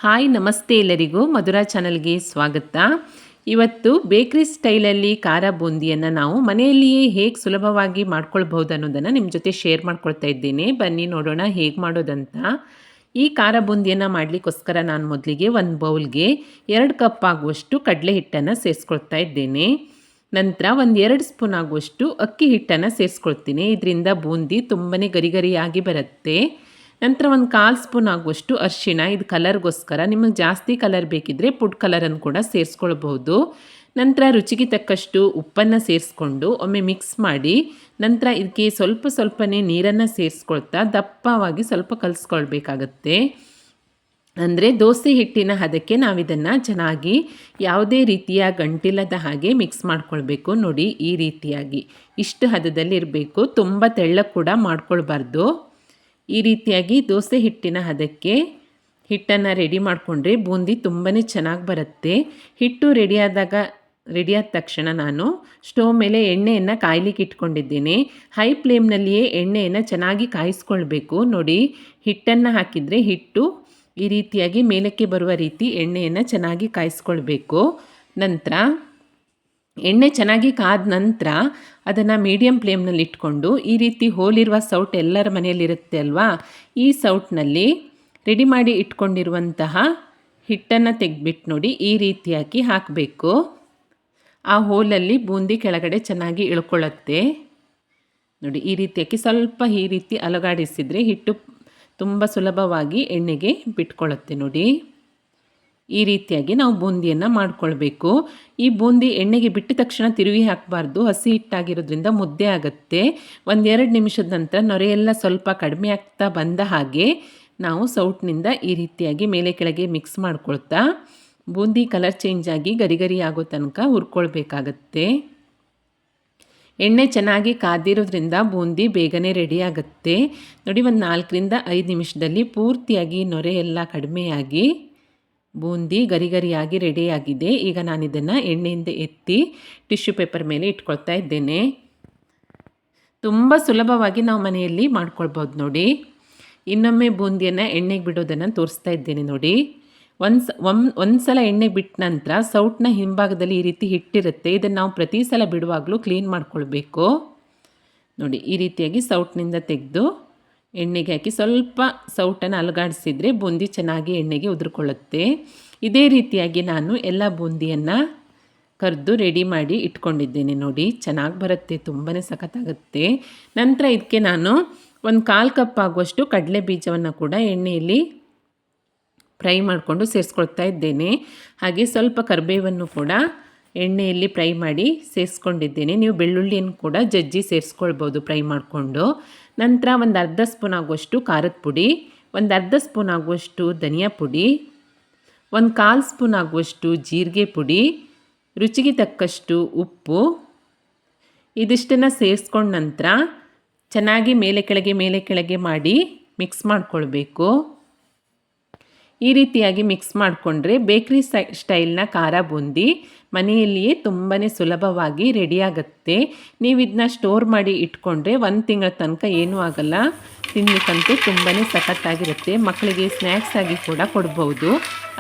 Hi ನಮಸ್ತೆ ಎಲ್ಲರಿಗೂ ಮಧುರಾ ಚಾನಲ್ಗೆ ಸ್ವಾಗತ. ಇವತ್ತು ಬೇಕ್ರಿ ಸ್ಟೈಲಲ್ಲಿ ಖಾರ ಬೂಂದಿಯನ್ನು ನಾವು ಮನೆಯಲ್ಲಿಯೇ ಹೇಗೆ ಸುಲಭವಾಗಿ ಮಾಡ್ಕೊಳ್ಬಹುದು ಅನ್ನೋದನ್ನು ನಿಮ್ಮ ಜೊತೆ ಶೇರ್ ಮಾಡ್ಕೊಳ್ತಾ ಇದ್ದೇನೆ. ಬನ್ನಿ ನೋಡೋಣ ಹೇಗೆ ಮಾಡೋದಂತ. ಈ ಖಾರ ಬೂಂದಿಯನ್ನು ಮಾಡಲಿಕ್ಕೋಸ್ಕರ ನಾನು ಮೊದಲಿಗೆ ಒಂದು ಬೌಲ್ಗೆ 2 ಕಪ್ ಆಗುವಷ್ಟು ಕಡಲೆ ಹಿಟ್ಟನ್ನು ಸೇರಿಸ್ಕೊಳ್ತಾ ಇದ್ದೇನೆ. ನಂತರ ಒಂದು 2 ಸ್ಪೂನ್ ಆಗುವಷ್ಟು ಅಕ್ಕಿ ಹಿಟ್ಟನ್ನು ಸೇರಿಸ್ಕೊಳ್ತೀನಿ. ಇದರಿಂದ ಬೂಂದಿ ತುಂಬನೇ ಗರಿ ಗರಿಯಾಗಿ ಬರುತ್ತೆ. ನಂತರ ಒಂದು 1/4 ಸ್ಪೂನ್ ಆಗುವಷ್ಟು ಅರಿಶಿಣ, ಇದು ಕಲರ್ಗೋಸ್ಕರ. ನಿಮಗೆ ಜಾಸ್ತಿ ಕಲರ್ ಬೇಕಿದ್ದರೆ ಫುಡ್ ಕಲರನ್ನು ಕೂಡ ಸೇರಿಸ್ಕೊಳ್ಬಹುದು. ನಂತರ ರುಚಿಗೆ ತಕ್ಕಷ್ಟು ಉಪ್ಪನ್ನು ಸೇರಿಸ್ಕೊಂಡು ಒಮ್ಮೆ ಮಿಕ್ಸ್ ಮಾಡಿ, ನಂತರ ಇದಕ್ಕೆ ಸ್ವಲ್ಪನೇ ನೀರನ್ನು ಸೇರಿಸ್ಕೊಳ್ತಾ ದಪ್ಪವಾಗಿ ಸ್ವಲ್ಪ ಕಲಿಸ್ಕೊಳ್ಬೇಕಾಗತ್ತೆ. ಅಂದರೆ ದೋಸೆ ಹಿಟ್ಟಿನ ಹದಕ್ಕೆ ನಾವಿದನ್ನು ಚೆನ್ನಾಗಿ ಯಾವುದೇ ರೀತಿಯ ಗಂಟಿಲ್ಲದ ಹಾಗೆ ಮಿಕ್ಸ್ ಮಾಡ್ಕೊಳ್ಬೇಕು. ನೋಡಿ, ಈ ರೀತಿಯಾಗಿ ಇಷ್ಟು ಹದದಲ್ಲಿ ಇರಬೇಕು. ತುಂಬ ತೆಳ್ಳಗೆ ಕೂಡ ಮಾಡ್ಕೊಳ್ಬಾರ್ದು. ಈ ರೀತಿಯಾಗಿ ದೋಸೆ ಹಿಟ್ಟಿನ ಹದಕ್ಕೆ ಹಿಟ್ಟನ್ನು ರೆಡಿ ಮಾಡಿಕೊಂಡ್ರೆ ಬೂಂದಿ ತುಂಬಾ ಚೆನ್ನಾಗಿ ಬರುತ್ತೆ. ಹಿಟ್ಟು ರೆಡಿಯಾದ ತಕ್ಷಣ ನಾನು ಸ್ಟೋವ್ ಮೇಲೆ ಎಣ್ಣೆಯನ್ನು ಕಾಯ್ಲಿಕ್ಕೆ ಇಟ್ಕೊಂಡಿದ್ದೇನೆ. ಹೈ ಫ್ಲೇಮ್ನಲ್ಲಿಯೇ ಎಣ್ಣೆಯನ್ನು ಚೆನ್ನಾಗಿ ಕಾಯಿಸ್ಕೊಳ್ಬೇಕು. ನೋಡಿ, ಹಿಟ್ಟನ್ನು ಹಾಕಿದರೆ ಹಿಟ್ಟು ಈ ರೀತಿಯಾಗಿ ಮೇಲಕ್ಕೆ ಬರುವ ರೀತಿ ಎಣ್ಣೆಯನ್ನು ಚೆನ್ನಾಗಿ ಕಾಯಿಸ್ಕೊಳ್ಬೇಕು. ನಂತರ ಎಣ್ಣೆ ಚೆನ್ನಾಗಿ ಕಾದ ನಂತರ ಅದನ್ನು ಮೀಡಿಯಮ್ ಫ್ಲೇಮ್ನಲ್ಲಿ ಇಟ್ಕೊಂಡು ಈ ರೀತಿ ಹೋಲಿರುವ ಸೌಟ್ ಎಲ್ಲರ ಮನೆಯಲ್ಲಿರುತ್ತೆ ಅಲ್ವಾ, ಈ ಸೌಟ್ನಲ್ಲಿ ರೆಡಿ ಮಾಡಿ ಇಟ್ಕೊಂಡಿರುವಂತಹ ಹಿಟ್ಟನ್ನು ತೆಗೆದ್ಬಿಟ್ಟು ನೋಡಿ ಈ ರೀತಿಯಾಗಿ ಹಾಕಬೇಕು. ಆ ಹೋಲಲ್ಲಿ ಬೂಂದಿ ಕೆಳಗಡೆ ಚೆನ್ನಾಗಿ ಇಳ್ಕೊಳ್ಳುತ್ತೆ. ನೋಡಿ, ಈ ರೀತಿಯಾಗಿ ಸ್ವಲ್ಪ ಈ ರೀತಿ ಅಲುಗಾಡಿಸಿದರೆ ಹಿಟ್ಟು ತುಂಬ ಸುಲಭವಾಗಿ ಎಣ್ಣೆಗೆ ಬಿಟ್ಕೊಳ್ಳುತ್ತೆ. ನೋಡಿ, ಈ ರೀತಿಯಾಗಿ ನಾವು ಬೂಂದಿಯನ್ನು ಮಾಡ್ಕೊಳ್ಬೇಕು. ಈ ಬೂಂದಿ ಎಣ್ಣೆಗೆ ಬಿಟ್ಟ ತಕ್ಷಣ ತಿರುವಿ ಹಾಕಬಾರ್ದು. ಹಸಿ ಹಿಟ್ಟಾಗಿರೋದ್ರಿಂದ ಮುದ್ದೆ ಆಗುತ್ತೆ. 1-2 ನಿಮಿಷದ ನಂತರ ನೊರೆಯೆಲ್ಲ ಸ್ವಲ್ಪ ಕಡಿಮೆ ಆಗ್ತಾ ಬಂದ ಹಾಗೆ ನಾವು ಸೌಟ್ನಿಂದ ಈ ರೀತಿಯಾಗಿ ಮೇಲೆ ಕೆಳಗೆ ಮಿಕ್ಸ್ ಮಾಡ್ಕೊಳ್ತಾ ಬೂಂದಿ ಕಲರ್ ಚೇಂಜ್ ಆಗಿ ಗರಿ ಗರಿ ಆಗೋ ತನಕ ಹುರ್ಕೊಳ್ಬೇಕಾಗತ್ತೆ. ಎಣ್ಣೆ ಚೆನ್ನಾಗಿ ಕಾದಿರೋದ್ರಿಂದ ಬೂಂದಿ ಬೇಗನೆ ರೆಡಿ ಆಗುತ್ತೆ. ನೋಡಿ, ಒಂದು 4-5 ನಿಮಿಷದಲ್ಲಿ ಪೂರ್ತಿಯಾಗಿ ನೊರೆ ಎಲ್ಲ ಕಡಿಮೆಯಾಗಿ ಬೂಂದಿ ಗರಿ ಗರಿಯಾಗಿ ರೆಡಿಯಾಗಿದೆ. ಈಗ ನಾನು ಇದನ್ನು ಎಣ್ಣೆಯಿಂದ ಎತ್ತಿ ಟಿಶ್ಯೂ ಪೇಪರ್ ಮೇಲೆ ಇಟ್ಕೊಳ್ತಾ ಇದ್ದೇನೆ. ತುಂಬ ಸುಲಭವಾಗಿ ನಾವು ಮನೆಯಲ್ಲಿ ಮಾಡ್ಕೊಳ್ಬೋದು. ನೋಡಿ, ಇನ್ನೊಮ್ಮೆ ಬೂಂದಿಯನ್ನು ಎಣ್ಣೆಗೆ ಬಿಡೋದನ್ನು ತೋರಿಸ್ತಾ ಇದ್ದೇನೆ. ನೋಡಿ, ಒಂದು ಸಲ ಎಣ್ಣೆಗೆ ಬಿಟ್ಟ ನಂತರ ಸೌಟ್ನ ಹಿಂಭಾಗದಲ್ಲಿ ಈ ರೀತಿ ಹಿಟ್ಟಿರುತ್ತೆ. ಇದನ್ನು ನಾವು ಪ್ರತಿ ಸಲ ಬಿಡುವಾಗಲೂ ಕ್ಲೀನ್ ಮಾಡ್ಕೊಳ್ಬೇಕು. ನೋಡಿ, ಈ ರೀತಿಯಾಗಿ ಸೌಟ್ನಿಂದ ತೆಗೆದು ಎಣ್ಣೆಗೆ ಹಾಕಿ ಸ್ವಲ್ಪ ಸೌಟನ್ನು ಅಲುಗಾಡಿಸಿದರೆ ಬೂಂದಿ ಚೆನ್ನಾಗಿ ಎಣ್ಣೆಗೆ ಉದುರ್ಕೊಳ್ಳುತ್ತೆ. ಇದೇ ರೀತಿಯಾಗಿ ನಾನು ಎಲ್ಲ ಬೂಂದಿಯನ್ನು ಕರೆದು ರೆಡಿ ಮಾಡಿ ಇಟ್ಕೊಂಡಿದ್ದೇನೆ. ನೋಡಿ, ಚೆನ್ನಾಗಿ ಬರುತ್ತೆ, ತುಂಬಾ ಸಖತ್ತಾಗುತ್ತೆ. ನಂತರ ಇದಕ್ಕೆ ನಾನು ಒಂದು 1/4 ಕಪ್ ಆಗುವಷ್ಟು ಕಡಲೆ ಬೀಜವನ್ನು ಕೂಡ ಎಣ್ಣೆಯಲ್ಲಿ ಫ್ರೈ ಮಾಡಿಕೊಂಡು ಸೇರಿಸ್ಕೊಳ್ತಾ ಇದ್ದೇನೆ. ಹಾಗೆ ಸ್ವಲ್ಪ ಕರಿಬೇವನ್ನು ಕೂಡ ಎಣ್ಣೆಯಲ್ಲಿ ಫ್ರೈ ಮಾಡಿ ಸೇರಿಸ್ಕೊಂಡಿದ್ದೇನೆ. ನೀವು ಬೆಳ್ಳುಳ್ಳಿಯನ್ನು ಕೂಡ ಜಜ್ಜಿ ಸೇರಿಸ್ಕೊಳ್ಬೋದು ಫ್ರೈ ಮಾಡಿಕೊಂಡು. ನಂತರ ಒಂದು ಅರ್ಧ ಸ್ಪೂನ್ ಆಗುವಷ್ಟು ಖಾರದ ಪುಡಿ, ಒಂದು ಅರ್ಧ ಸ್ಪೂನ್ ಆಗುವಷ್ಟು ಧನಿಯಾ ಪುಡಿ, ಒಂದು 1/4 ಸ್ಪೂನ್ ಆಗುವಷ್ಟು ಜೀರಿಗೆ ಪುಡಿ, ರುಚಿಗೆ ತಕ್ಕಷ್ಟು ಉಪ್ಪು, ಇದಿಷ್ಟನ್ನು ಸೇರಿಸ್ಕೊಂಡ ನಂತರ ಚೆನ್ನಾಗಿ ಮೇಲೆ ಕೆಳಗೆ ಮಾಡಿ ಮಿಕ್ಸ್ ಮಾಡಿಕೊಳ್ಬೇಕು. ಈ ರೀತಿಯಾಗಿ ಮಿಕ್ಸ್ ಮಾಡಿಕೊಂಡ್ರೆ ಬೇಕ್ರಿ ಸ್ಟೈಲ್ನ ಖಾರ ಬೂಂದಿ ಮನೆಯಲ್ಲಿಯೇ ತುಂಬಾ ಸುಲಭವಾಗಿ ರೆಡಿಯಾಗುತ್ತೆ. ನೀವು ಇದನ್ನ ಸ್ಟೋರ್ ಮಾಡಿ ಇಟ್ಕೊಂಡ್ರೆ 1 ತಿಂಗಳ ತನಕ ಏನೂ ಆಗಲ್ಲ. ತಿನ್ನಲಿಕ್ಕಂತೂ ತುಂಬಾ ಸಖತ್ತಾಗಿರುತ್ತೆ. ಮಕ್ಕಳಿಗೆ ಸ್ನ್ಯಾಕ್ಸ್ ಆಗಿ ಕೂಡ ಕೊಡ್ಬೋದು.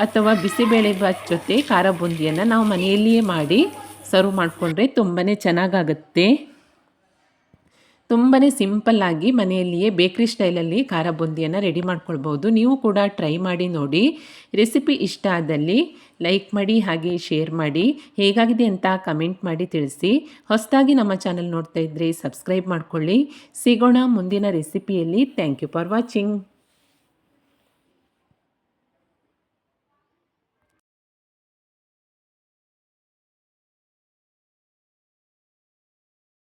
ಅಥವಾ ಬಿಸಿಬೇಳೆಭಾತ್ ಜೊತೆ ಖಾರ ಬೂಂದಿಯನ್ನು ನಾವು ಮನೆಯಲ್ಲಿಯೇ ಮಾಡಿ ಸರ್ವ್ ಮಾಡಿಕೊಂಡ್ರೆ ತುಂಬಾ ಚೆನ್ನಾಗಾಗುತ್ತೆ. ತುಂಬಾ ಸಿಂಪಲ್ಲಾಗಿ ಮನೆಯಲ್ಲಿಯೇ ಬೇಕ್ರಿ ಸ್ಟೈಲಲ್ಲಿ ಖಾರ ಬೂಂದಿಯನ್ನು ರೆಡಿ ಮಾಡ್ಕೊಳ್ಬೋದು. ನೀವು ಕೂಡ ಟ್ರೈ ಮಾಡಿ ನೋಡಿ. ರೆಸಿಪಿ ಇಷ್ಟ ಆದಲ್ಲಿ ಲೈಕ್ ಮಾಡಿ, ಹಾಗೆ ಶೇರ್ ಮಾಡಿ. ಹೇಗಾಗಿದೆ ಅಂತ ಕಮೆಂಟ್ ಮಾಡಿ ತಿಳಿಸಿ. ಹೊಸದಾಗಿ ನಮ್ಮ ಚಾನಲ್ ನೋಡ್ತಾ ಇದ್ದರೆ ಸಬ್ಸ್ಕ್ರೈಬ್ ಮಾಡ್ಕೊಳ್ಳಿ. ಸಿಗೋಣ ಮುಂದಿನ ರೆಸಿಪಿಯಲ್ಲಿ. Thank you for watching.